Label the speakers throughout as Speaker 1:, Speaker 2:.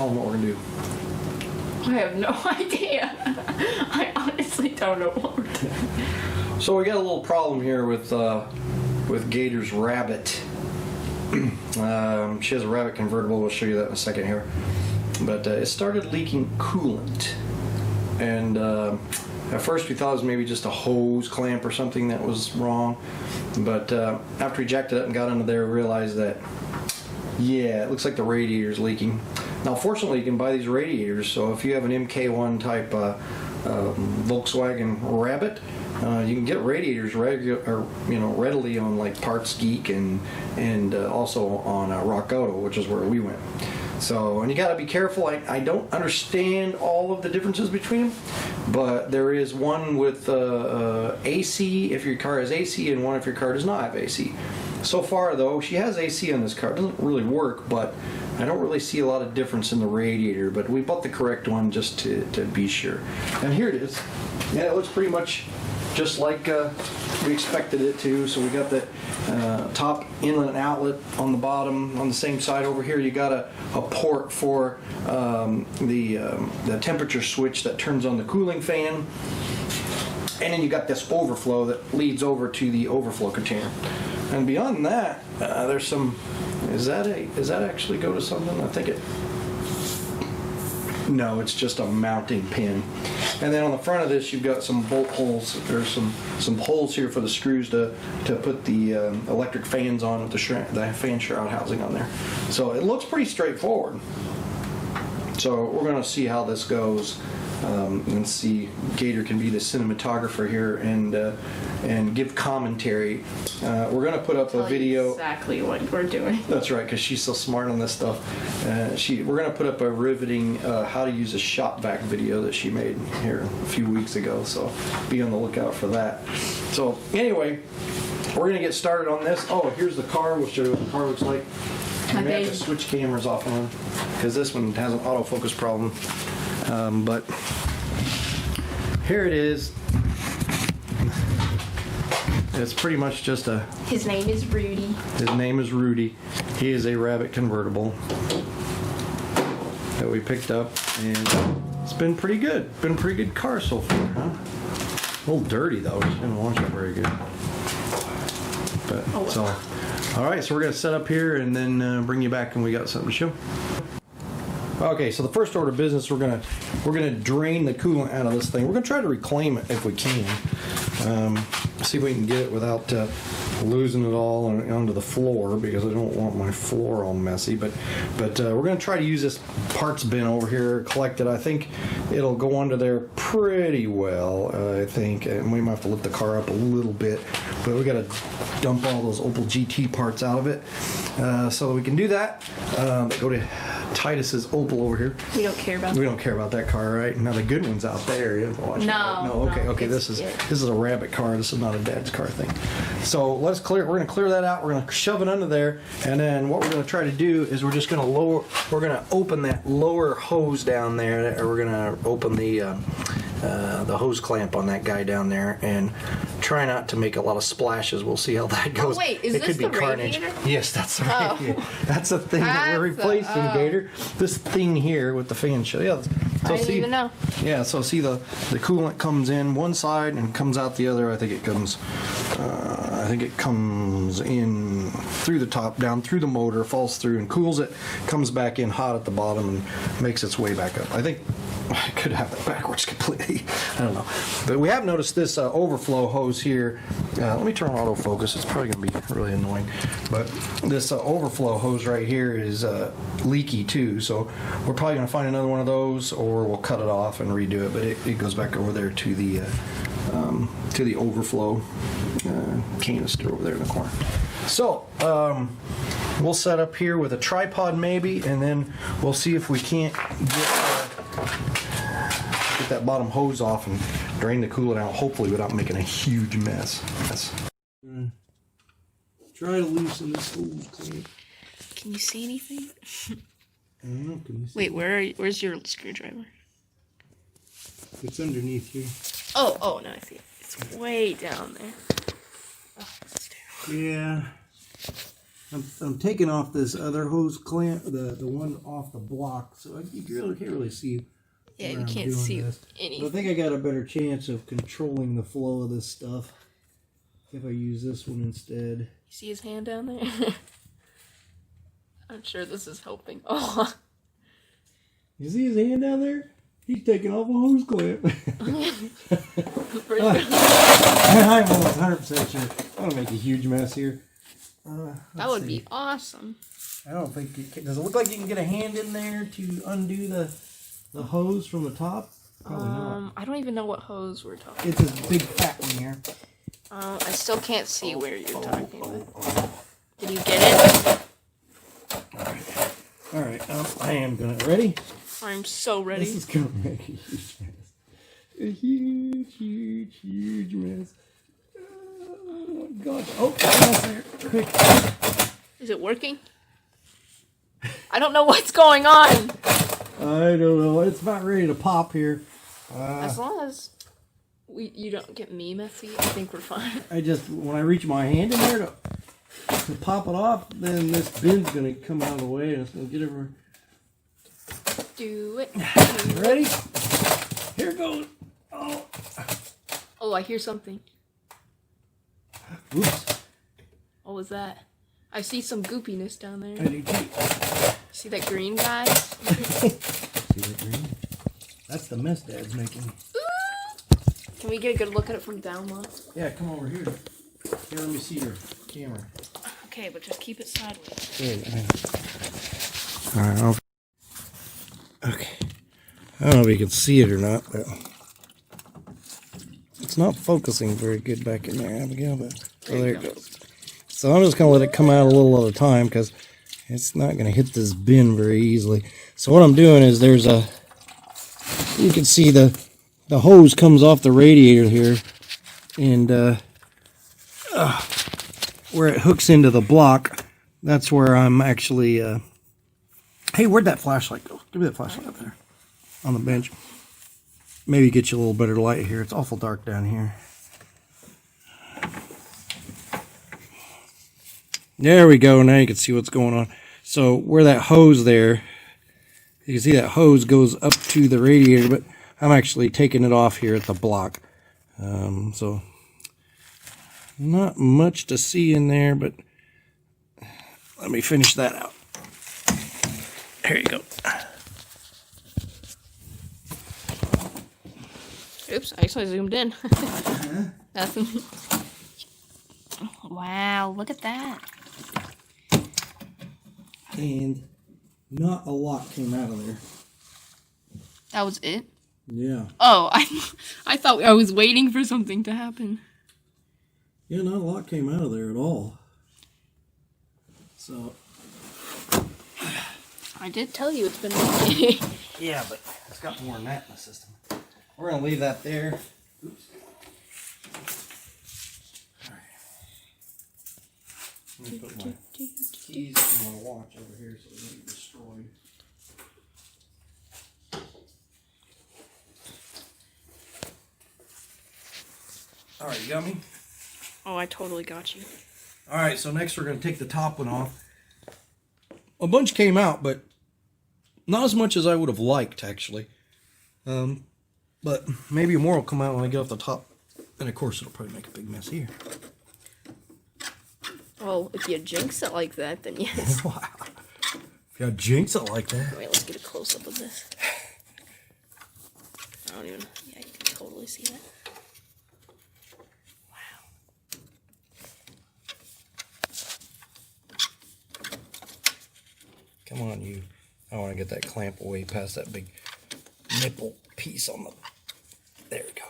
Speaker 1: tell them what we're gonna do.
Speaker 2: I have no idea. I honestly don't know what we're doing.
Speaker 1: So we got a little problem here with Gator's Rabbit. She has a Rabbit convertible. We'll show you that in a second here. But it started leaking coolant, and at first we thought it was maybe just a hose clamp or something that was wrong. But after we jacked it up and got under there, we realized that, yeah, it looks like the radiator's leaking. Now, fortunately, you can buy these radiators, so if you have an MK1 type Volkswagen Rabbit, you can get radiators readily on like Parts Geek and also on Rock Auto, which is where we went. So, and you got to be careful. I don't understand all of the differences between them, but there is one with AC if your car has AC, and one if your car does not have AC. So far, though, she has AC on this car. It doesn't really work, but I don't really see a lot of difference in the radiator. But we bought the correct one just to be sure. And here it is. Yeah, it looks pretty much just like we expected it to. So we got the top inlet and outlet on the bottom. On the same side over here, you got a port for the temperature switch that turns on the cooling fan. And then you got this overflow that leads over to the overflow container. And beyond that, there's some. Does that actually go to something? I think it. No, it's just a mounting pin. And then on the front of this, you've got some bolt holes. There's some holes here for the screws to put the electric fans on with the fan shroud housing on there. So it looks pretty straightforward. So we're going to see how this goes. And see, Gator can be the cinematographer here and give commentary. We're going to put up a video.
Speaker 2: Exactly what we're doing.
Speaker 1: That's right, because she's so smart on this stuff. We're going to put up a riveting how to use a shop vac video that she made here a few weeks ago. So be on the lookout for that. So anyway, we're going to get started on this. Oh, here's the car. We'll show you what the car looks like. We have to switch cameras off on because this one has an autofocus problem. But here it is. It's pretty much just a...
Speaker 2: His name is Rudy.
Speaker 1: His name is Rudy. He is a Rabbit convertible that we picked up, and it's been pretty good. Been a pretty good car so far, huh? A little dirty though. She didn't wash it very good. But so, all right. So we're gonna set up here and then bring you back, and we got something to show. Okay, so the first order of business, we're gonna drain the coolant out of this thing. We're gonna try to reclaim it if we can. See if we can get it without losing it all onto the floor, because I don't want my floor all messy. But we're gonna try to use this parts bin over here, collect it. I think it'll go under there pretty well. I think, and we might have to lift the car up a little bit, but we gotta dump all those Opel GT parts out of it. So we can do that. Go to Titus's Opel over here.
Speaker 2: We don't care about.
Speaker 1: We don't care about that car, right? Now the good one's out there. You have to watch it. No. Okay. This is a Rabbit car. This is not a Dad's car thing. So let's clear. We're gonna clear that out. We're gonna shove it under there, and then what we're gonna try to do is we're just gonna lower. We're gonna open that lower hose down there, or we're gonna open the hose clamp on that guy down there, and try not to make a lot of splashes. We'll see how that goes.
Speaker 2: Oh, wait, is
Speaker 1: it
Speaker 2: this
Speaker 1: could be
Speaker 2: the
Speaker 1: carnage.
Speaker 2: radiator?
Speaker 1: Yes, that's the radiator. That's the thing that we're replacing, Gator. This thing here with the fan shell. Yeah. So
Speaker 2: I didn't even know.
Speaker 1: Yeah. So see the coolant comes in one side and comes out the other. I think it comes in through the top, down through the motor, falls through and cools it, comes back in hot at the bottom and makes its way back up. I think I could have that backwards completely. I don't know. But we have noticed this overflow hose here. Let me turn on autofocus. It's probably going to be really annoying. But this overflow hose right here is leaky too. So we're probably going to find another one of those, or we'll cut it off and redo it. But it goes back over there to the overflow canister over there in the corner. So we'll set up here with a tripod maybe, and then we'll see if we can't get that bottom hose off and drain the coolant out, hopefully without making a huge mess. Try to loosen this hose clamp.
Speaker 2: Can you see anything?
Speaker 1: I don't know. Can you see?
Speaker 2: Wait, where's your screwdriver?
Speaker 1: It's underneath here.
Speaker 2: Oh, no, I see it. It's way down there. Oh, that's terrible.
Speaker 1: Yeah.
Speaker 3: I'm taking off this other hose clamp, the one off the block, so you really can't really see.
Speaker 2: Yeah,
Speaker 3: where
Speaker 2: you
Speaker 3: I'm
Speaker 2: can't
Speaker 3: doing
Speaker 2: see
Speaker 3: this.
Speaker 2: anything.
Speaker 3: But I think I got a better chance of controlling the flow of this stuff if I use this one instead.
Speaker 2: You see his hand down there? I'm sure this is helping. Oh.
Speaker 3: You see his hand down there? He's taking off a hose clamp. I'm almost 100% sure. I'm gonna make a huge mess here.
Speaker 2: That would be awesome.
Speaker 3: I don't think it can. Does it look like you can get a hand in there to undo the hose from the top? Probably not.
Speaker 2: I don't even know what hose we're talking.
Speaker 3: It's this big fat one here.
Speaker 2: I still can't see where you're talking about. Did you get it?
Speaker 3: All right. I am gonna. Ready?
Speaker 2: I'm so ready.
Speaker 3: This is gonna make a huge mess. A huge mess. Oh my gosh. Oh, almost there. Quick.
Speaker 2: Is it working? I don't know what's going on.
Speaker 3: I don't know. It's about ready to pop here.
Speaker 2: As long as you don't get me messy, I think we're fine.
Speaker 3: When I reach my hand in there to pop it off, then this bin's gonna come out of the way and it's gonna get everywhere.
Speaker 2: Do it.
Speaker 3: Ready? Here it goes. Oh.
Speaker 2: Oh, I hear something.
Speaker 3: Oops.
Speaker 2: What was that? I see some goopiness down there.
Speaker 3: I do too.
Speaker 2: See that green guy?
Speaker 3: See that green? That's the mess Dad's making.
Speaker 2: Can we get a good look at it from down low?
Speaker 3: Yeah, come over here. Here, let me see your camera.
Speaker 2: Okay, but just keep it sideways.
Speaker 3: Good. Alright, okay. I don't know if you can see it or not, but it's not focusing very good back in there, Abigail. But there it goes. So I'm just going to let it come out a little at a time because it's not going to hit this bin very easily. So what I'm doing is you can see the hose comes off the radiator here, and where it hooks into the block, that's where I'm actually, hey, where'd that flashlight go? Give me that flashlight up there on the bench. Maybe get you a little better light here. It's awful dark down here. There we go. Now you can see what's going on. So where that hose there, you can see that hose goes up to the radiator, but I'm actually taking it off here at the block. So not much to see in there, but let me finish that out. There you go.
Speaker 2: Oops, I actually zoomed in. Nothing. Wow, look at that.
Speaker 3: And not a lot came out of there.
Speaker 2: That was it?
Speaker 3: Yeah.
Speaker 2: Oh, I thought I was waiting for something to happen.
Speaker 3: Yeah, not a lot came out of there at all. So.
Speaker 2: I did tell you it's been okay.
Speaker 3: Yeah, but it's got more than that in the system. We're going to leave that there. Oops. All right. I'm going to put my keys and my watch over here so they don't get destroyed. All right, you got me?
Speaker 2: Oh, I totally got you.
Speaker 3: All right, so next we're going to take the top one off. A bunch came out, but not as much as I would have liked, actually. But maybe more will come out when I get off the top. And of course, it'll probably make a big mess here.
Speaker 2: Well, if you jinx it like that, then yes.
Speaker 3: Wow. If you jinx it like that.
Speaker 2: Wait, let's get a close-up of this. I don't even... Yeah, you can totally see that.
Speaker 3: Come on, you. I want to get that clamp away past that big nipple piece on the... There we go.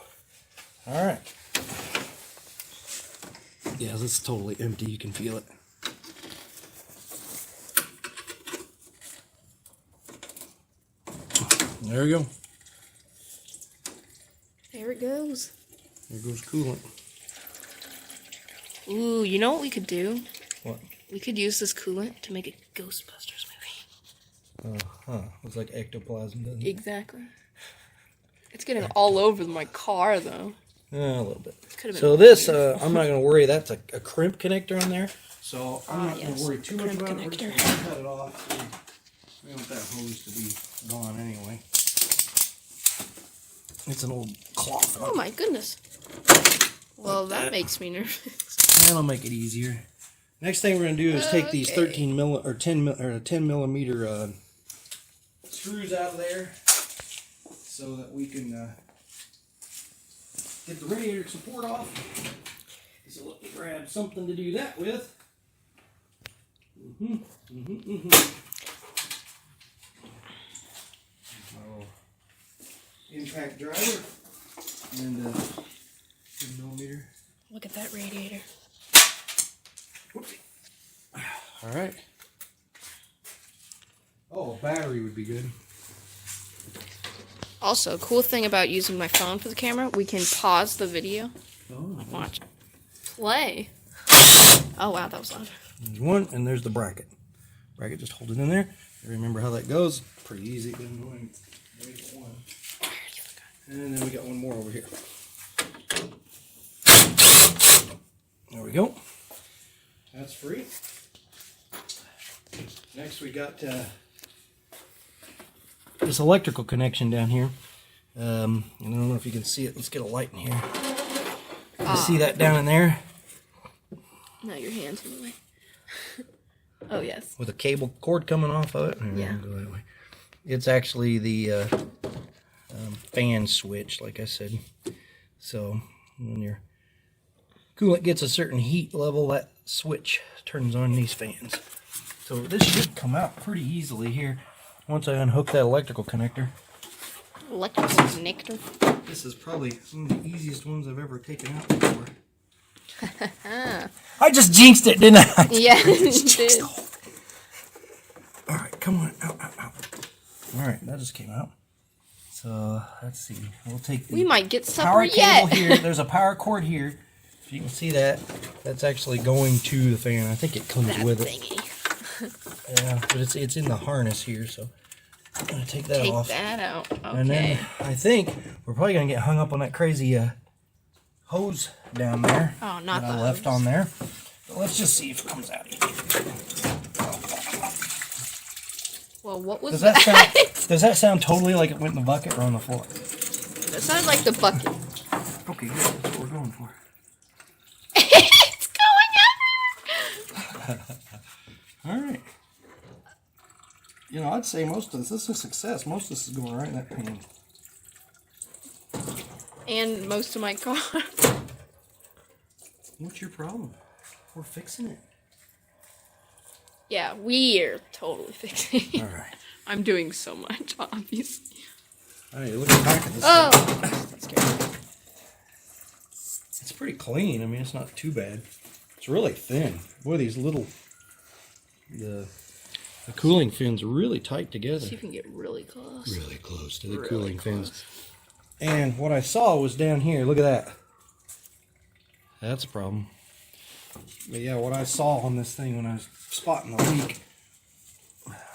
Speaker 3: All right. Yeah, this is totally empty. You can feel it. There we go.
Speaker 2: There it goes.
Speaker 3: There goes coolant.
Speaker 2: Ooh, you know what we could do?
Speaker 3: What?
Speaker 2: We could use this coolant to make a Ghostbusters movie.
Speaker 3: Looks like ectoplasm, doesn't it?
Speaker 2: Exactly. It's getting all over my car, though.
Speaker 3: A little bit.
Speaker 2: Could've been
Speaker 3: So this, I'm not going to worry. That's a crimp connector on there. So I'm not going to worry too much about it. We're just going to cut it off. We want that hose to be gone anyway. It's an old cloth one.
Speaker 2: Oh my goodness. Well, that makes me nervous.
Speaker 3: That'll make it easier. Next thing we're going to do is take these 10 millimeter screws out of there so that we can get the radiator support off. So let me grab something to do that with. My little impact driver and 10 millimeter.
Speaker 2: Look at that radiator.
Speaker 3: Whoopsie. All right. Oh, a battery would be good.
Speaker 2: Also, cool thing about using my phone for the camera, we can pause the video.
Speaker 3: Oh,
Speaker 2: Watch. Play. Oh wow, that was loud.
Speaker 3: there's one, and there's the bracket. Bracket, just hold it in there. Remember how that goes? Pretty easy. Then going one. And then we got one more over here. There we go. That's free. Next we got this electrical connection down here. I don't know if you can see it. Let's get a light in here. You see that down in there?
Speaker 2: No, your hand's in the way. Oh yes.
Speaker 3: With a cable cord coming off of it.
Speaker 2: Yeah.
Speaker 3: Go that way. It's actually the fan switch, like I said. So when your coolant gets a certain heat level, that switch turns on these fans. So this should come out pretty easily here once I unhook that electrical connector.
Speaker 2: Electrical connector.
Speaker 3: This is probably some of the easiest ones I've ever taken out before. I just jinxed it, didn't I?
Speaker 2: Yeah, you did.
Speaker 3: Alright, come on. Out, out, out. Alright, that just came out. So, let's see. We'll take the
Speaker 2: We might get supper
Speaker 3: power
Speaker 2: yet.
Speaker 3: cable here. There's a power cord here. If you can see that, that's actually going to the fan. I think it comes
Speaker 2: That
Speaker 3: with
Speaker 2: thingy.
Speaker 3: it. Yeah, but it's in the harness here, so I'm going to take that off.
Speaker 2: Take that out. Okay.
Speaker 3: And then I think we're probably going to get hung up on that crazy hose down there.
Speaker 2: Oh, not
Speaker 3: that
Speaker 2: the
Speaker 3: I left
Speaker 2: hose.
Speaker 3: on there. But let's just see if it comes out.
Speaker 2: Well, what was
Speaker 3: Does
Speaker 2: that?
Speaker 3: does that sound totally like it went in the bucket or on the floor?
Speaker 2: That sounded like the bucket.
Speaker 3: Okay, good. That's what we're going for.
Speaker 2: It's going out.
Speaker 3: All right. You know, I'd say most of this is a success. Most of this is going right in that pan.
Speaker 2: And most of my car.
Speaker 3: What's your problem? We're fixing it.
Speaker 2: Yeah, we're totally fixing it.
Speaker 3: All right.
Speaker 2: I'm doing so much, obviously.
Speaker 3: All right, look at the back of this.
Speaker 2: Oh!
Speaker 3: thing. It's pretty clean. I mean, it's not too bad. It's really thin. Boy, these little... The cooling fins are really tight together.
Speaker 2: So you can get really close.
Speaker 3: Really close to the
Speaker 2: Really
Speaker 3: cooling
Speaker 2: close.
Speaker 3: fins. And what I saw was down here. Look at that. That's a problem. But yeah, what I saw on this thing when I was spotting the leak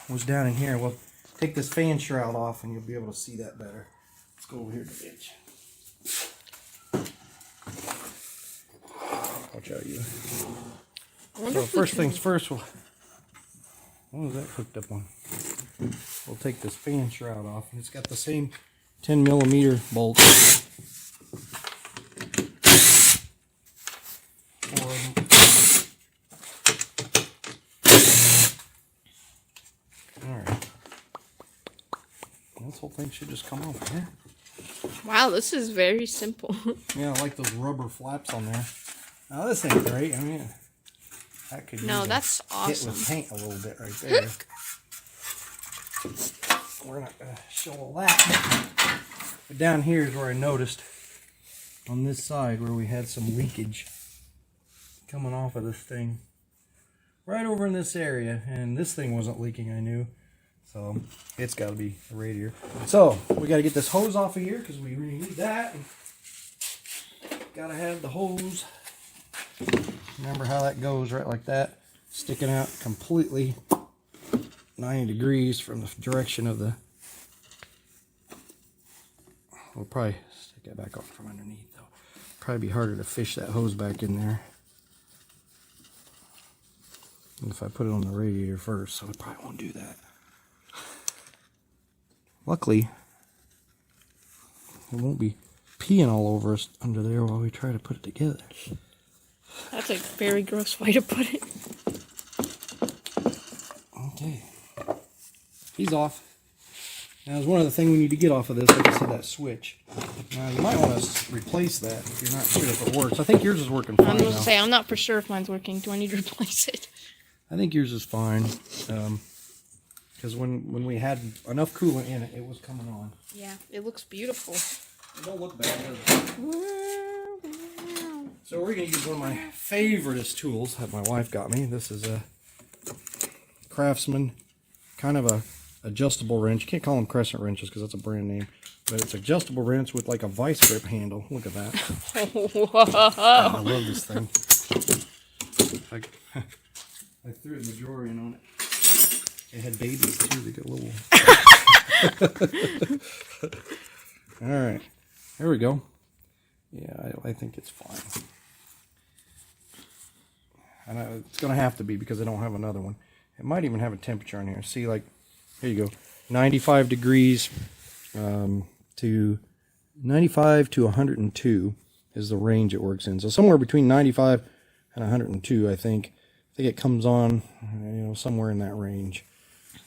Speaker 3: was down in here. Well, take this fan shroud off and you'll be able to see that better. Let's go over here to the edge. Watch out, you.
Speaker 2: I wonder
Speaker 3: So
Speaker 2: if we
Speaker 3: first
Speaker 2: can-
Speaker 3: things first, what was that hooked up on? We'll take this fan shroud off, and it's got the same 10 millimeter bolt. Alright. This whole thing should just come off here.
Speaker 2: Wow, this is very simple.
Speaker 3: Yeah, I like those rubber flaps on there. Now this ain't great. I mean, that could
Speaker 2: No,
Speaker 3: use a
Speaker 2: that's
Speaker 3: hit
Speaker 2: awesome.
Speaker 3: with paint a little bit right there. We're not going to show all that. But down here is where I noticed on this side where we had some leakage coming off of this thing. Right over in this area. And this thing wasn't leaking, I knew. So it's got to be the radiator. So we got to get this hose off of here because we really need that. Got to have the hose. Remember how that goes, right like that. Sticking out completely 90 degrees from the direction of the... We'll probably stick that back on from underneath though. Probably be harder to fish that hose back in there. if I put it on the radiator first, so I probably won't do that. Luckily, it won't be peeing all over us under there while we try to put it together.
Speaker 2: That's a very gross way to put it.
Speaker 3: Okay. He's off. Now, there's one other thing we need to get off of this. Like I said, that switch. Now, you might want to replace that if you're not sure if it works. I think yours is working fine
Speaker 2: I'm going to
Speaker 3: now.
Speaker 2: say, I'm not for sure if mine's working. Do I need to replace it?
Speaker 3: I think yours is fine. Because when we had enough coolant in it, it was coming on.
Speaker 2: Yeah, it looks beautiful.
Speaker 3: It don't look bad, does it? So we're going to use one of my favoriteest tools that my wife got me. This is a Craftsman, kind of a adjustable wrench. You can't call them crescent wrenches because that's a brand name. But it's adjustable wrench with like a vice grip handle. Look at that. I love this thing. I threw it in the drawer in on it. It had babies too. They got little. Alright. There we go. Yeah, I think it's fine. And it's going to have to be because I don't have another one. It might even have a temperature on here. See, like, here you go. 95 degrees to 95 to 102 is the range it works in. So somewhere between 95 and 102, I think. I think it comes on, somewhere in that range.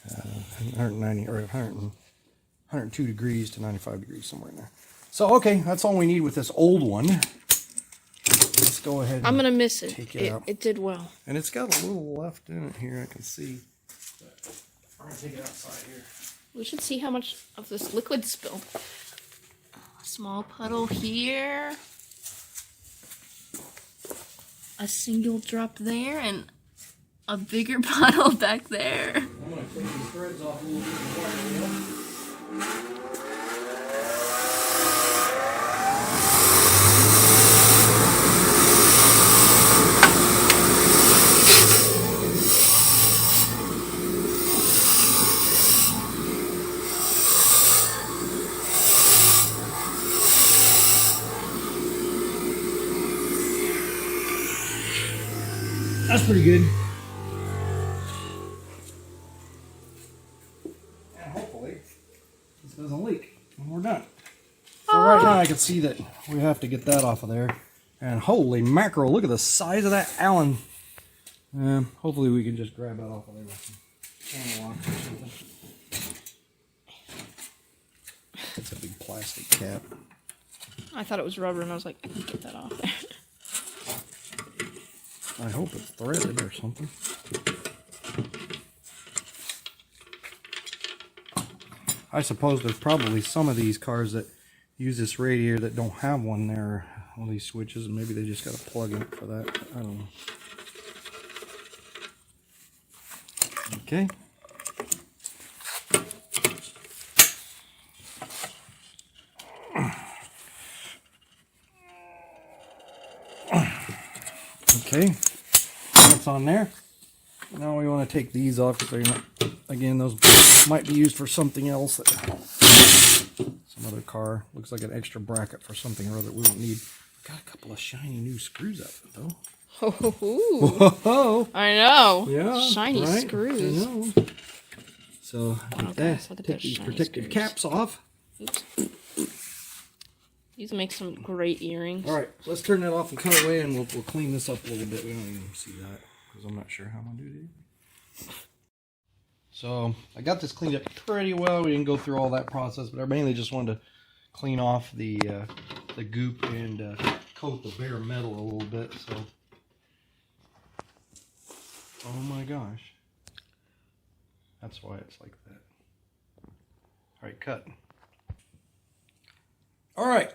Speaker 3: 190 or 102 degrees to 95 degrees, somewhere in there. So, okay, that's all we need with this old one. Let's go ahead and
Speaker 2: I'm going to miss it.
Speaker 3: Take it out.
Speaker 2: It did well.
Speaker 3: And it's got a little left in it here, I can see. I'm going to take it outside here.
Speaker 2: We should see how much of this liquid spilled. A small puddle here. A single drop there, and a bigger puddle back there.
Speaker 3: I'm going to take these threads off a little bit more. That's pretty good. And hopefully this doesn't leak when we're done. So right now I can see that we have to get that off of there. And holy mackerel, look at the size of that Allen. Hopefully we can just grab that off of there with some channel lock or something. It's a big plastic cap.
Speaker 2: I thought it was rubber, and I was like, I can get that off there.
Speaker 3: I hope it's threaded or something. I suppose there's probably some of these cars that use this radiator that don't have one there, all these switches, and maybe they just got a plug in for that. I don't know. Okay. Okay, that's on there. Now we want to take these off because they're not, again, those might be used for something else. Some other car. Looks like an extra bracket for something or other we don't need. Got a couple of shiny new screws out of it though.
Speaker 2: Whoa. I know.
Speaker 3: Yeah,
Speaker 2: shiny
Speaker 3: right?
Speaker 2: screws.
Speaker 3: I know. So
Speaker 2: Oh,
Speaker 3: that,
Speaker 2: gosh, look at
Speaker 3: take
Speaker 2: those
Speaker 3: these
Speaker 2: shiny
Speaker 3: protective
Speaker 2: screws.
Speaker 3: caps off.
Speaker 2: Oops. These make some great earrings.
Speaker 3: All right, let's turn that off and cut it away, and we'll clean this up a little bit. We don't even see that because I'm not sure how I'm gonna do it. So I got this cleaned up pretty well. We didn't go through all that process, but I mainly just wanted to clean off the goop and coat the bare metal a little bit. So, oh my gosh, that's why it's like that. All right, cut. All right.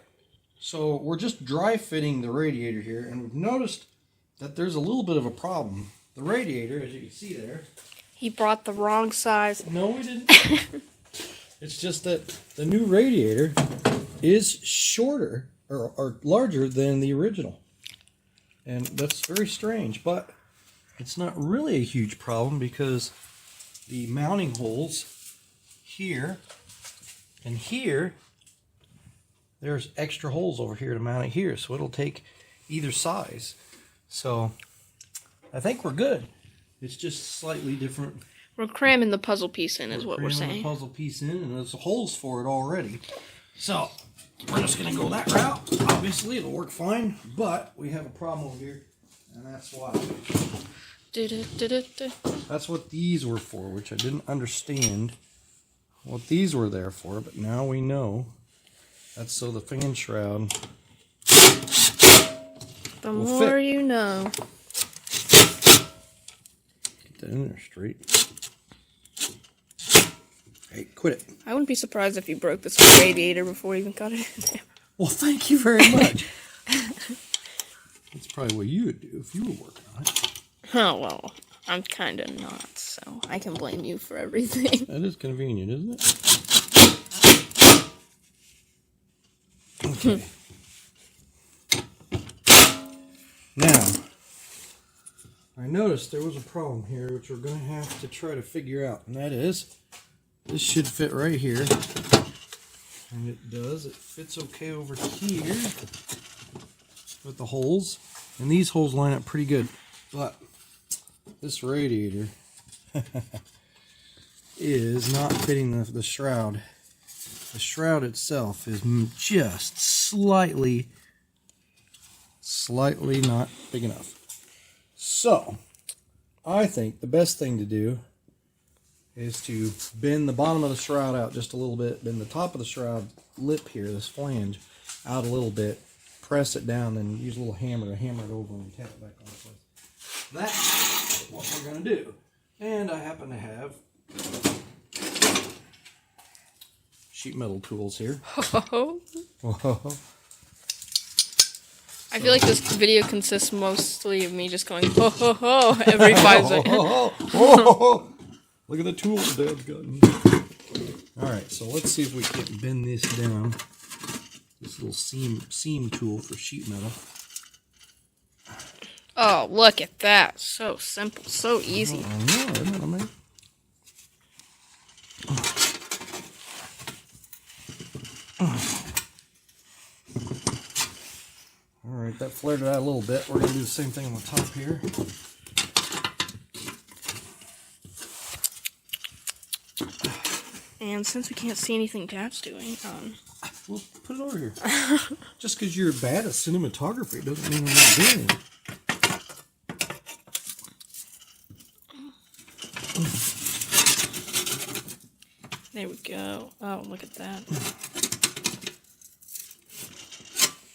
Speaker 3: So we're just dry fitting the radiator here, and we've noticed that there's a little bit of a problem. The radiator, as you can see there.
Speaker 2: He brought the wrong size.
Speaker 3: No, we didn't. It's just that the new radiator is shorter or larger than the original. And that's very strange, but it's not really a huge problem because the mounting holes here and here, there's extra holes over here to mount it here, so it'll take either size. So I think we're good. It's just slightly different.
Speaker 2: We're cramming the puzzle piece in, is what we're
Speaker 3: Cramming
Speaker 2: saying.
Speaker 3: the puzzle piece in, and there's holes for it already. So we're just gonna go that route. Obviously, it'll work fine, but we have a problem over here, and that's why. That's what these were for, which I didn't understand what these were there for, but now we know. That's so the fan shroud.
Speaker 2: The more you know.
Speaker 3: Get that in there straight. Hey, quit it.
Speaker 2: I wouldn't be surprised if you broke this radiator before you even got it in there.
Speaker 3: Well, thank you very much. That's probably what you would do if you were working on it.
Speaker 2: Oh, well, I'm kind of not, so I can blame you for everything.
Speaker 3: That is convenient, isn't it? Okay. Now, I noticed there was a problem here, which we're going to have to try to figure out, and that is, this should fit right here, and it does. It fits okay over here with the holes, and these holes line up pretty good, but this radiator is not fitting the shroud. The shroud itself is just slightly not big enough. So, I think the best thing to do is to bend the bottom of the shroud out just a little bit, bend the top of the shroud lip here, this flange, out a little bit, press it down, then use a little hammer to hammer it over and tap it back on place. That's what we're going to do. And I happen to have sheet metal tools here.
Speaker 2: Whoa. I feel like this video consists mostly of me just going, ho ho ho, every 5 seconds.
Speaker 3: Look at the tools Dad's gotten. Alright, so let's see if we can bend this down. This little seam tool for sheet metal.
Speaker 2: Oh, look at that. So simple, so easy.
Speaker 3: I know, isn't it amazing? Alright, that flared it out a little bit. We're going to do the same thing on the top here.
Speaker 2: And since we can't see anything Dad's doing,
Speaker 3: Well, put it over here. Just because you're bad at cinematography doesn't mean I'm not doing it.
Speaker 2: there we go. Oh, look at that.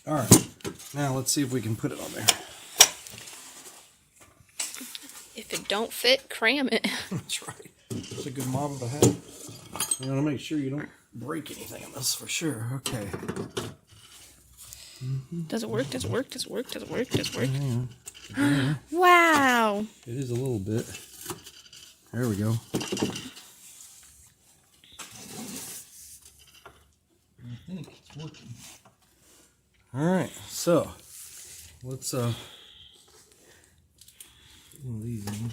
Speaker 3: Alright, now let's see if we can put it on there.
Speaker 2: If it don't fit, cram it.
Speaker 3: That's right. It's a good model to have. You want to make sure you don't break anything on this for sure. Okay.
Speaker 2: Does it work? Does it work? Does it work? Does it work? Does it work?
Speaker 3: Yeah.
Speaker 2: Wow.
Speaker 3: It is a little bit. There we go. I think it's working. Alright, so let's put one of these in.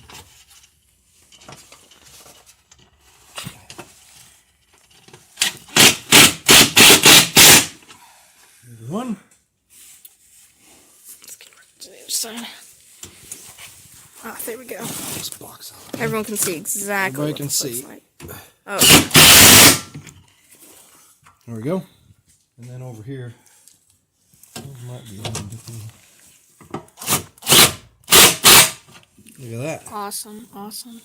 Speaker 3: There's one.
Speaker 2: Let's get right to the other side. Ah, there we go.
Speaker 3: This box out.
Speaker 2: Everyone can see exactly
Speaker 3: Everybody
Speaker 2: what
Speaker 3: can
Speaker 2: this
Speaker 3: see.
Speaker 2: looks like. Oh,
Speaker 3: There we go. And then over here, might be look at that.
Speaker 2: awesome, awesome.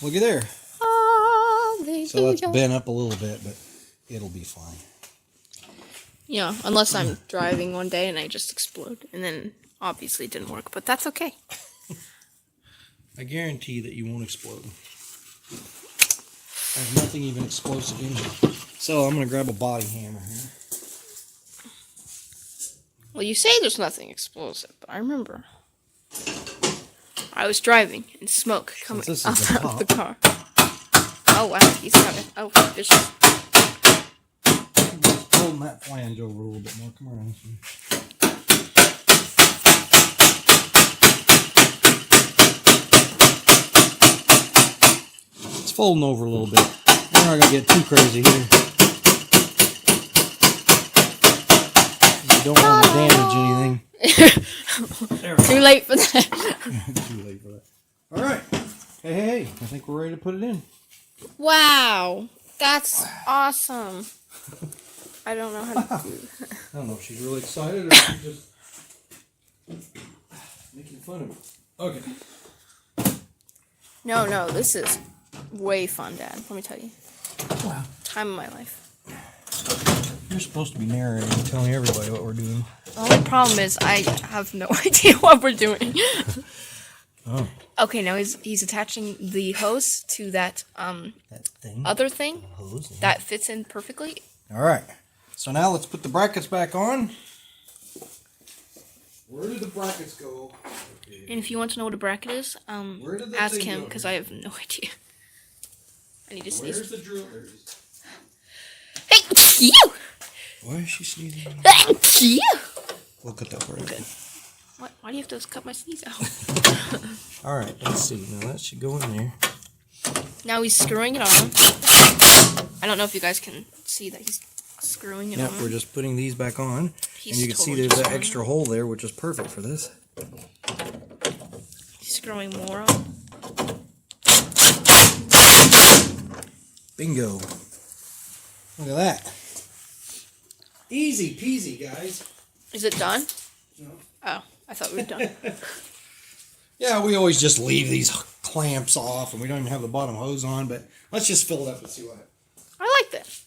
Speaker 3: Look at there.
Speaker 2: Hallelujah.
Speaker 3: So that's bent up a little bit, but it'll be fine.
Speaker 2: Yeah, unless I'm driving one day and I just explode, and then obviously it didn't work, but that's okay.
Speaker 3: I guarantee that you won't explode. There's nothing even explosive in here. So I'm going to grab a body hammer here.
Speaker 2: Well, you say there's nothing explosive, but I remember I was driving and smoke coming
Speaker 3: this is
Speaker 2: out
Speaker 3: the
Speaker 2: of the
Speaker 3: top.
Speaker 2: car. Oh wow, he's got it. Oh, vicious.
Speaker 3: Just holding that flange over a little bit more. Come around. It's folding over a little bit. We're not going to get too crazy here. You don't want to damage anything.
Speaker 2: Too late for that.
Speaker 3: Too late for that. All right. Hey, I think we're ready to put it in.
Speaker 2: Wow, that's awesome. I don't know how to do that.
Speaker 3: I don't know if she's really excited or she's just making fun of me. Okay.
Speaker 2: No, this is way fun, Dad. Let me tell you.
Speaker 3: Wow.
Speaker 2: Time of my life.
Speaker 3: You're supposed to be narrating and telling everybody what we're doing.
Speaker 2: The only problem is I have no idea what we're doing.
Speaker 3: Oh.
Speaker 2: Okay, now he's attaching the hose to that
Speaker 3: That thing.
Speaker 2: other thing
Speaker 3: Hose.
Speaker 2: that fits in perfectly.
Speaker 3: All right. So now let's put the brackets back on. Where did the brackets go? Okay.
Speaker 2: And if you want to know what a bracket is,
Speaker 3: Where did the
Speaker 2: ask
Speaker 3: thing
Speaker 2: him
Speaker 3: go?
Speaker 2: because I have no idea. I need to sneeze.
Speaker 3: Where's the drill? There it is.
Speaker 2: Hey, you!
Speaker 3: Why is she sneezing?
Speaker 2: You!
Speaker 3: We'll cut that part.
Speaker 2: Good. What? Why do you have to cut my sneeze out?
Speaker 3: All right. Let's see. Now that should go in there.
Speaker 2: Now he's screwing it on. I don't know if you guys can see that he's screwing it
Speaker 3: Yep.
Speaker 2: on.
Speaker 3: We're just putting these back on,
Speaker 2: He's
Speaker 3: and you can
Speaker 2: totally
Speaker 3: see there's
Speaker 2: just
Speaker 3: that extra hole there, which is perfect for this.
Speaker 2: He's screwing more on.
Speaker 3: Bingo. Look at that. Easy peasy, guys.
Speaker 2: Is it done?
Speaker 3: No.
Speaker 2: Oh, I thought we were done.
Speaker 3: Yeah, we always just leave these clamps off, and we don't even have the bottom hose on, but let's just fill it up and see what happens.
Speaker 2: I like that.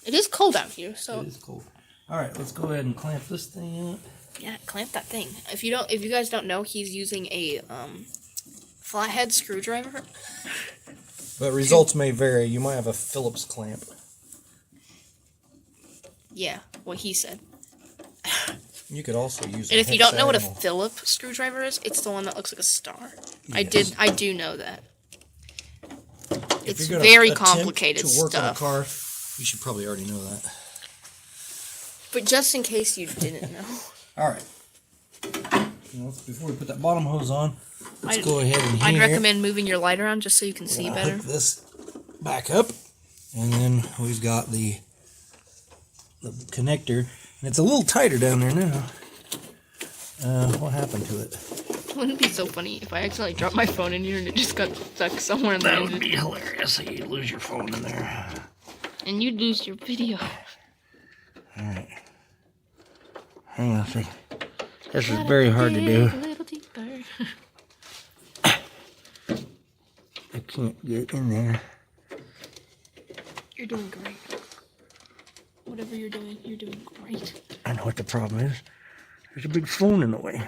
Speaker 2: It is cold out here, so
Speaker 3: It is cold. All right, let's go ahead and clamp this thing up.
Speaker 2: yeah, clamp that thing. If you guys don't know, he's using a flathead screwdriver.
Speaker 3: But results may vary. You might have a Phillips clamp.
Speaker 2: Yeah, what he said.
Speaker 3: You could also use.
Speaker 2: And if you don't know what a
Speaker 3: hexagonal.
Speaker 2: Phillips screwdriver is, it's the one that looks like a star.
Speaker 3: Yes.
Speaker 2: I do know that.
Speaker 3: If
Speaker 2: It's
Speaker 3: you're gonna
Speaker 2: very
Speaker 3: attempt
Speaker 2: complicated
Speaker 3: to work on a
Speaker 2: stuff.
Speaker 3: car, you should probably already know that.
Speaker 2: But just in case you didn't know.
Speaker 3: All right. Now, before we put that bottom hose on, let's
Speaker 2: I'd-
Speaker 3: go ahead and
Speaker 2: I'd
Speaker 3: here.
Speaker 2: recommend moving your light around just so you can see
Speaker 3: We're gonna
Speaker 2: better.
Speaker 3: hook this back up, and then we've got the connector, and it's a little tighter down there now. What happened to it?
Speaker 2: Wouldn't it be so funny if I accidentally dropped my phone in here and it just got stuck somewhere in the
Speaker 3: That would
Speaker 2: engine?
Speaker 3: be hilarious. You lose your phone in there.
Speaker 2: And you'd lose your video.
Speaker 3: All right. Hang on a second. This is very hard to do.
Speaker 2: A little deeper.
Speaker 3: I can't get in there.
Speaker 2: You're doing great. Whatever you're doing great.
Speaker 3: I know what the problem is. There's a big phone in the way.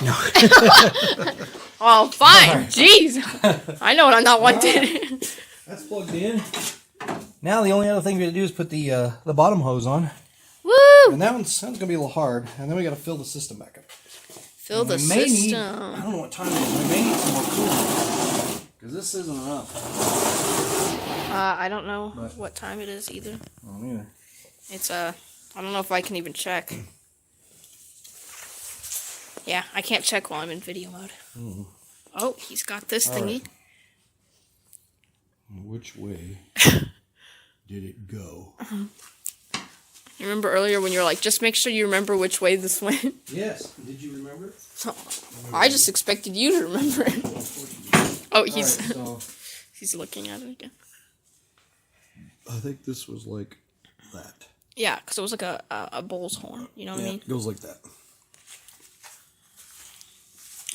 Speaker 3: No.
Speaker 2: Oh, fine.
Speaker 3: Alright.
Speaker 2: Jeez. I know what I'm not wanting.
Speaker 3: That's plugged in. Now the only other thing we got to do is put the bottom hose on.
Speaker 2: Woo!
Speaker 3: And that one's going to be a little hard. And then we got to fill the system back up.
Speaker 2: Fill
Speaker 3: And
Speaker 2: the
Speaker 3: we may
Speaker 2: system.
Speaker 3: need, I don't know what time it is. We may need some more coolant. Because this isn't enough.
Speaker 2: I don't know
Speaker 3: But-
Speaker 2: what time it is either.
Speaker 3: I don't either.
Speaker 2: It's I don't know if I can even check. Yeah, I can't check while I'm in video mode. Oh, he's got this
Speaker 3: All
Speaker 2: thingy.
Speaker 3: right. Which way did it go?
Speaker 2: You remember earlier when you were like, just make sure you remember which way this went?
Speaker 3: Yes. Did you remember?
Speaker 2: I just expected you to remember it. Oh, he's
Speaker 3: Alright, so
Speaker 2: he's looking at it again.
Speaker 3: I think this was like that.
Speaker 2: Yeah, because it was like a bull's horn. You know what I mean?
Speaker 3: It goes like that.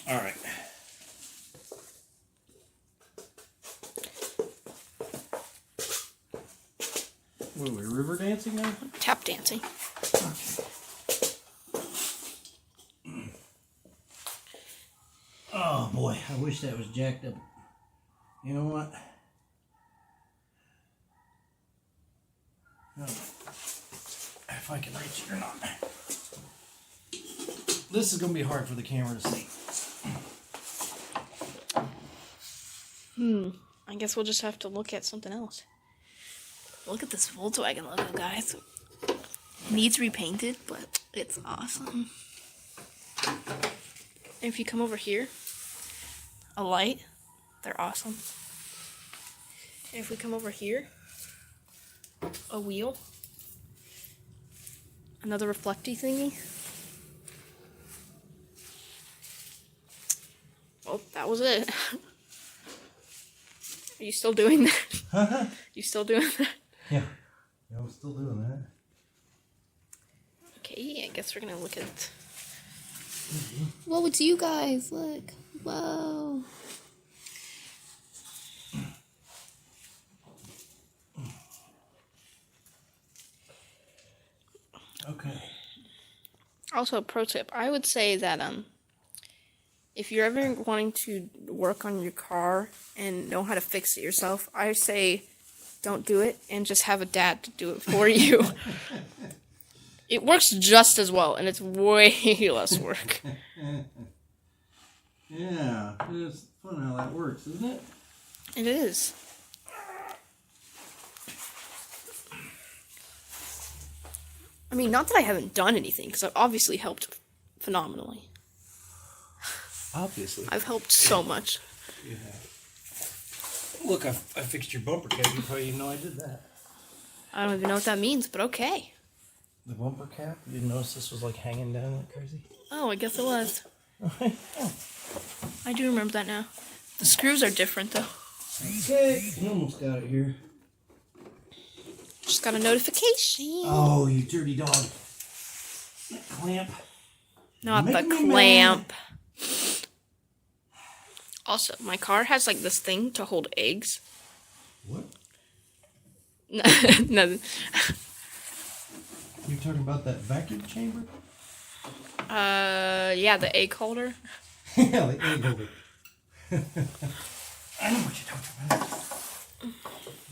Speaker 3: All right. What are we, river dancing now?
Speaker 2: Tap dancing.
Speaker 3: Oh boy, I wish that was jacked up. You know what? No. If I can reach it or not. This is going to be hard for the camera to see.
Speaker 2: I guess we'll just have to look at something else. Look at this Volkswagen logo, guys. Needs repainted, but it's awesome. If you come over here, a light, they're awesome. If we come over here, a wheel, Another reflecty thingy. Oh, that was it. Are you still doing that? You still doing that?
Speaker 3: Yeah. Yeah, I'm still doing that.
Speaker 2: Okay, I guess we're gonna look at... Whoa, it's you guys, look. Whoa.
Speaker 3: Okay.
Speaker 2: Also, pro tip, I would say that if you're ever wanting to work on your car and know how to fix it yourself, I say don't do it and just have a dad to do it for you. It works just as well, and it's way less work.
Speaker 3: Yeah, it's fun how that works, isn't it?
Speaker 2: It is. I mean, not that I haven't done anything, because I've obviously helped phenomenally.
Speaker 3: Obviously.
Speaker 2: I've helped so much.
Speaker 3: Yeah. Look, I fixed your bumper cap. You probably didn't know I did that.
Speaker 2: I don't even know what that means, but okay.
Speaker 3: The bumper cap? You didn't notice this was like hanging down like crazy?
Speaker 2: Oh, I guess it was. I do remember that now. The screws are different, though.
Speaker 3: Okay, you almost got it here.
Speaker 2: Just got a notification.
Speaker 3: Oh, you dirty dog. That clamp.
Speaker 2: Not the
Speaker 3: Make me
Speaker 2: clamp. Also, my car has like this thing to hold eggs.
Speaker 3: What?
Speaker 2: Nothing.
Speaker 3: You're talking about that vacuum chamber?
Speaker 2: Yeah, the egg holder.
Speaker 3: Yeah, the egg holder. I know what you're talking about.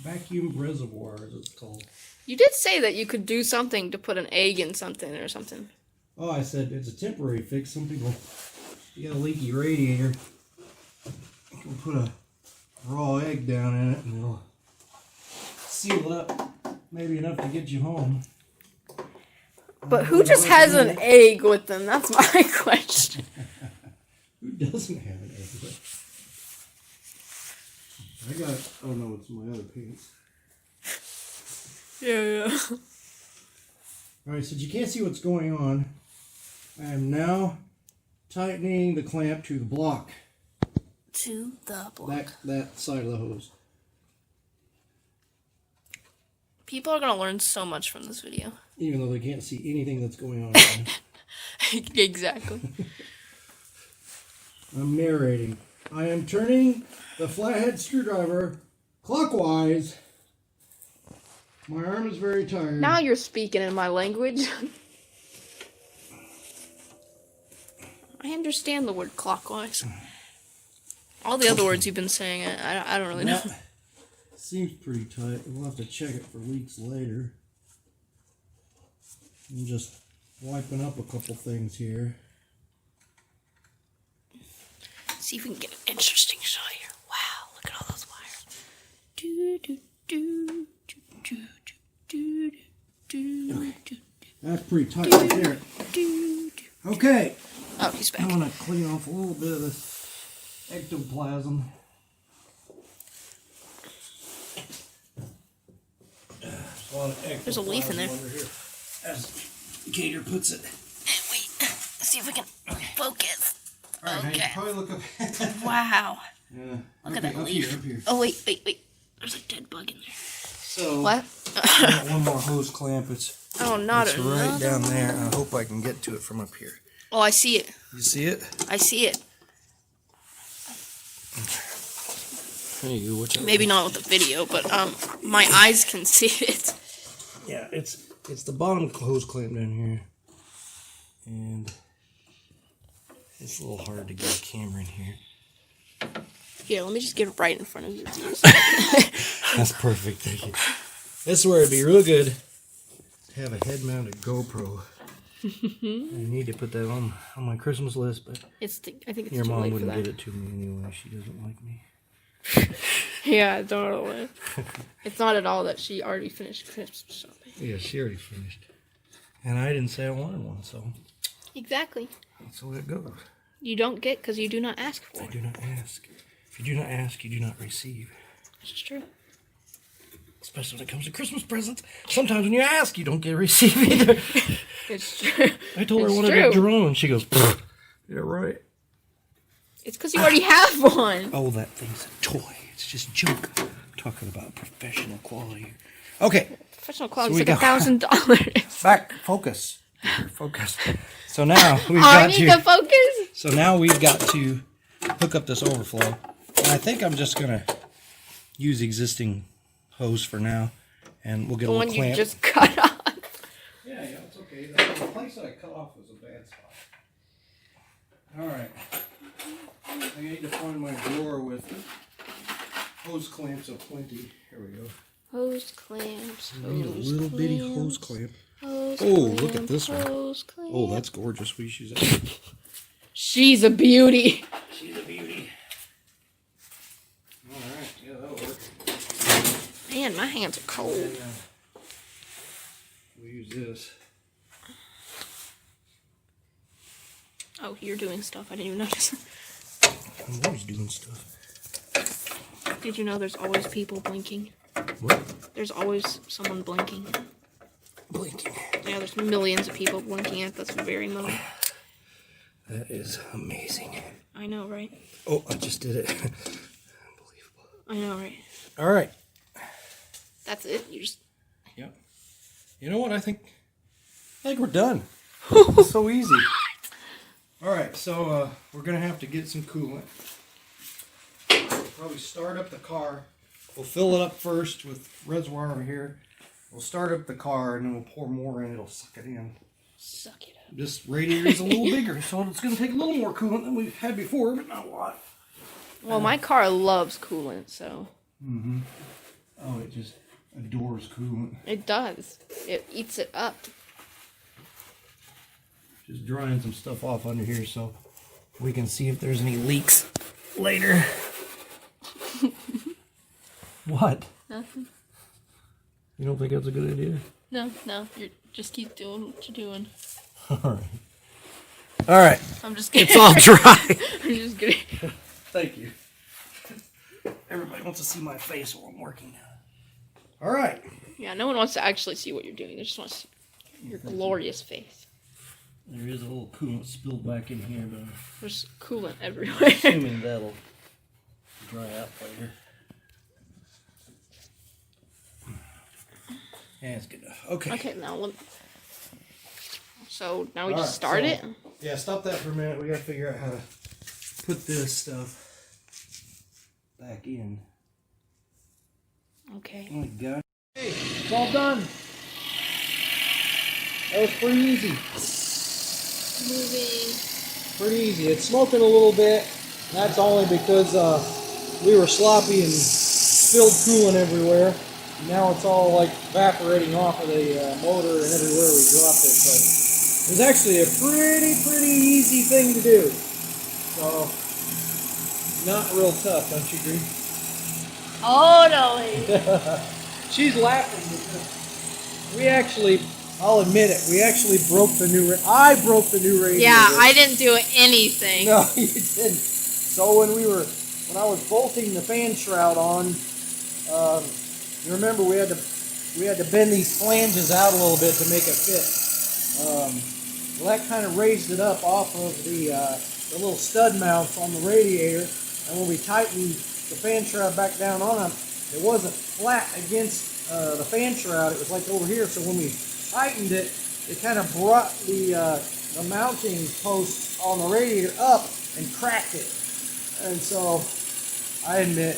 Speaker 3: Vacuum reservoir is what it's called.
Speaker 2: You did say that you could do something to put an egg in something or something.
Speaker 3: Oh, I said it's a temporary fix. Some people, you got a leaky radiator, you can put a raw egg down in it and it'll seal it up maybe enough to get you home.
Speaker 2: But who just has an egg with them? That's my question.
Speaker 3: Who doesn't have an egg? I got, oh no, it's my other pants.
Speaker 2: Yeah.
Speaker 3: Alright, so you can't see what's going on. I am now tightening the clamp to the block.
Speaker 2: To the block.
Speaker 3: That side of the hose.
Speaker 2: People are going to learn so much from this video.
Speaker 3: Even though they can't see anything that's going on.
Speaker 2: Exactly.
Speaker 3: I'm narrating. I am turning the flathead screwdriver clockwise. My arm is very tired.
Speaker 2: Now you're speaking in my language. I understand the word clockwise. All the other words you've been saying, I don't really know.
Speaker 3: That seems pretty tight. We'll have to check it for leaks later. I'm just wiping up a couple things here.
Speaker 2: See if we can get an interesting shot here. Wow, look at all those wires. Do, do, do, do, do, do, do,
Speaker 3: Okay.
Speaker 2: do,
Speaker 3: That's pretty tight right there.
Speaker 2: do, do.
Speaker 3: Okay.
Speaker 2: Oh, he's back.
Speaker 3: I'm going to clean off a little bit of this ectoplasm.
Speaker 2: There's a leaf in there.
Speaker 3: Under here, as Gator puts it.
Speaker 2: Wait, let's see if we can focus.
Speaker 3: All right,
Speaker 2: Okay.
Speaker 3: now you probably look up.
Speaker 2: Wow.
Speaker 3: Yeah,
Speaker 2: Look at that
Speaker 3: up
Speaker 2: leaf.
Speaker 3: Here, up here.
Speaker 2: Oh, wait. There's a dead bug in there.
Speaker 3: So,
Speaker 2: What?
Speaker 3: I got one more hose clamp. It's
Speaker 2: Not
Speaker 3: right
Speaker 2: another
Speaker 3: down
Speaker 2: one.
Speaker 3: there. I hope I can get to it from up here.
Speaker 2: Oh, I see it.
Speaker 3: You see it?
Speaker 2: I see it.
Speaker 3: There you go. Watch out.
Speaker 2: Maybe not with the video, but my eyes can see it.
Speaker 3: Yeah, it's the bottom hose clamp down here, and it's a little hard to get a camera in here.
Speaker 2: Here, let me just get it right in front of you.
Speaker 3: That's perfect. Thank you. This is where it'd be real good to have a head-mounted GoPro. I need to put that on my Christmas list, but
Speaker 2: I think it's
Speaker 3: your
Speaker 2: too
Speaker 3: mom
Speaker 2: late for
Speaker 3: wouldn't
Speaker 2: that.
Speaker 3: get it to me anyway. She doesn't like me.
Speaker 2: Yeah, totally. It's not at all that she already finished Christmas shopping.
Speaker 3: Yeah, she already finished. And I didn't say I wanted one, so
Speaker 2: Exactly.
Speaker 3: that's the way it goes.
Speaker 2: You don't get because you do not ask for
Speaker 3: I
Speaker 2: it.
Speaker 3: do not ask. If you do not ask, you do not receive.
Speaker 2: This is true.
Speaker 3: Especially when it comes to Christmas presents. Sometimes when you ask, you don't get a receipt either.
Speaker 2: It's true.
Speaker 3: I told her I
Speaker 2: It's
Speaker 3: wanted a drone. She goes, "Pfft." Yeah, right.
Speaker 2: It's because you already have one.
Speaker 3: Oh, that thing's a toy. It's just junk. I'm talking about professional quality. Okay.
Speaker 2: Professional quality
Speaker 3: So
Speaker 2: is like $1,000.
Speaker 3: Back. Focus. Focus. So now we've
Speaker 2: I
Speaker 3: got
Speaker 2: need to focus.
Speaker 3: So now we've got to hook up this overflow. And I think I'm just going to use existing hose for now. And we'll get a little clamp.
Speaker 2: The one you just cut off.
Speaker 3: Yeah, it's okay. The place that I cut off was a bad spot. Alright. I need to find my drawer with hose clamps aplenty. Here we go.
Speaker 2: Hose clamps.
Speaker 3: I need a little bitty hose clamp.
Speaker 2: Hose
Speaker 3: Look at this one.
Speaker 2: hose clamp.
Speaker 3: Oh, that's gorgeous. We should use that.
Speaker 2: She's a beauty.
Speaker 3: She's a beauty. Alright, yeah, that'll work.
Speaker 2: Man, my hands are cold.
Speaker 3: And, we'll use this.
Speaker 2: Oh, you're doing stuff. I didn't even notice.
Speaker 3: I'm always doing stuff.
Speaker 2: Did you know there's always people blinking?
Speaker 3: What?
Speaker 2: There's always someone blinking.
Speaker 3: Blinking.
Speaker 2: Yeah, there's millions of people blinking at this very moment.
Speaker 3: That is amazing.
Speaker 2: I know, right?
Speaker 3: Oh, I just did it. Unbelievable.
Speaker 2: I know, right?
Speaker 3: Alright.
Speaker 2: That's it. You just.
Speaker 3: Yep. You know what? I think we're done. It's so easy. Alright, so we're going to have to get some coolant. Probably start up the car. We'll fill it up first with reservoir over here. We'll start up the car and then we'll pour more in. It'll suck it in.
Speaker 2: Suck it up.
Speaker 3: This radiator is a little bigger, so it's going to take a little more coolant than we've had before, but not a lot.
Speaker 2: Well, my car loves coolant, so.
Speaker 3: Mm-hmm. Oh, it just adores coolant.
Speaker 2: It does. It eats it up.
Speaker 3: Just drying some stuff off under here so we can see if there's any leaks later. What?
Speaker 2: Nothing.
Speaker 3: You don't think that's a good idea?
Speaker 2: No. You just keep doing what you're doing.
Speaker 3: Alright. Alright.
Speaker 2: I'm just kidding.
Speaker 3: It's all dry.
Speaker 2: I'm just kidding.
Speaker 3: Thank you. Everybody wants to see my face while I'm working. Alright.
Speaker 2: Yeah, no one wants to actually see what you're doing. They just want to see your glorious face.
Speaker 3: There is a little coolant spilled back in here, but
Speaker 2: There's coolant
Speaker 3: I'm
Speaker 2: everywhere.
Speaker 3: assuming that'll dry out later. Yeah, it's good enough. Okay.
Speaker 2: Okay, now so now we
Speaker 3: All
Speaker 2: just
Speaker 3: right,
Speaker 2: start
Speaker 3: so-
Speaker 2: it.
Speaker 3: Yeah, stop that for a minute. We gotta figure out how to put this stuff back in.
Speaker 2: Okay.
Speaker 3: Oh my god. Hey, it's all done. That was pretty easy.
Speaker 2: Moving.
Speaker 3: Pretty easy. It's smoking a little bit. That's only because we were sloppy and spilled coolant everywhere. Now it's all like evaporating off of the motor and everywhere we dropped it. But it was actually a pretty easy thing to do. So not real tough, don't you agree?
Speaker 2: Totally.
Speaker 3: She's laughing because we actually, I'll admit it, we actually broke the new, I broke the new radiator.
Speaker 2: Yeah, I didn't do anything.
Speaker 3: No, you didn't. So when I was bolting the fan shroud on, you remember we had to bend these flanges out a little bit to make it fit. Well, that kind of raised it up off of the little stud mounts on the radiator, and when we tightened the fan shroud back down on them, it wasn't flat against the fan shroud. It was like over here. So when we tightened it, it kind of brought the mounting post on the radiator up and cracked it. And so I admit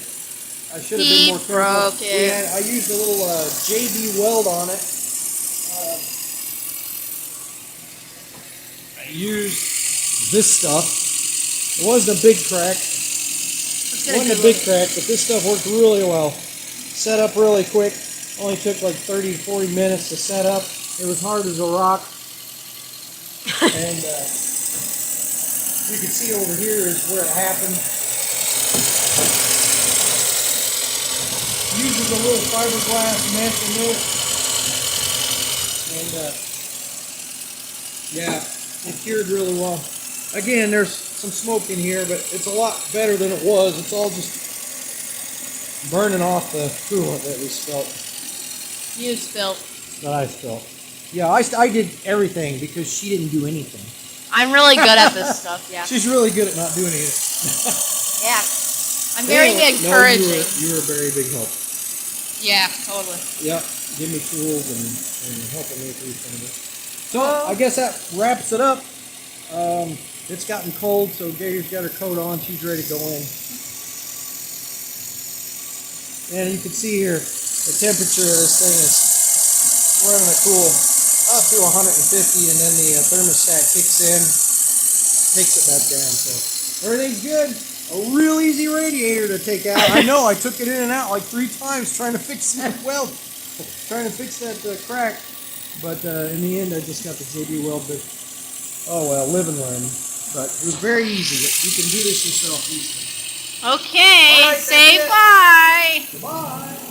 Speaker 3: I should have been more careful.
Speaker 2: Broke it.
Speaker 3: I used a little JB weld on it. I used this stuff. It wasn't a big crack. It wasn't a big crack, but this stuff worked really well. Set up really quick. Only took like 30 to 40 minutes to set up. It was hard as a rock. And you can see over here is where it happened. Uses a little fiberglass mesh in this. And yeah, it cured really well. Again, there's some smoke in here, but it's a lot better than it was. It's all just burning off the coolant that we spilled.
Speaker 2: You spilt.
Speaker 3: that I spilled. Yeah, I did everything because she didn't do anything.
Speaker 2: I'm really good at this stuff, yeah.
Speaker 3: She's really good at not doing it.
Speaker 2: Yeah. I'm very encouraging.
Speaker 3: No, you were a very big help.
Speaker 2: Yeah, totally.
Speaker 3: Yep, give me tools and helping me through some of it. So, I guess that wraps it up. It's gotten cold, so Gator's got her coat on. She's ready to go in. And you can see here, the temperature of this thing is running a cool up to 150, and then the thermostat kicks in, takes it back down. So, everything's good. A real easy radiator to take out. I know, I took it in and out like 3 times trying to fix that weld, trying to fix that crack. But in the end, I just got the JB weld. But oh well, live and learn. But it was very easy. You can do this yourself easily.
Speaker 2: Okay,
Speaker 3: All right,
Speaker 2: say bye.
Speaker 3: Goodbye.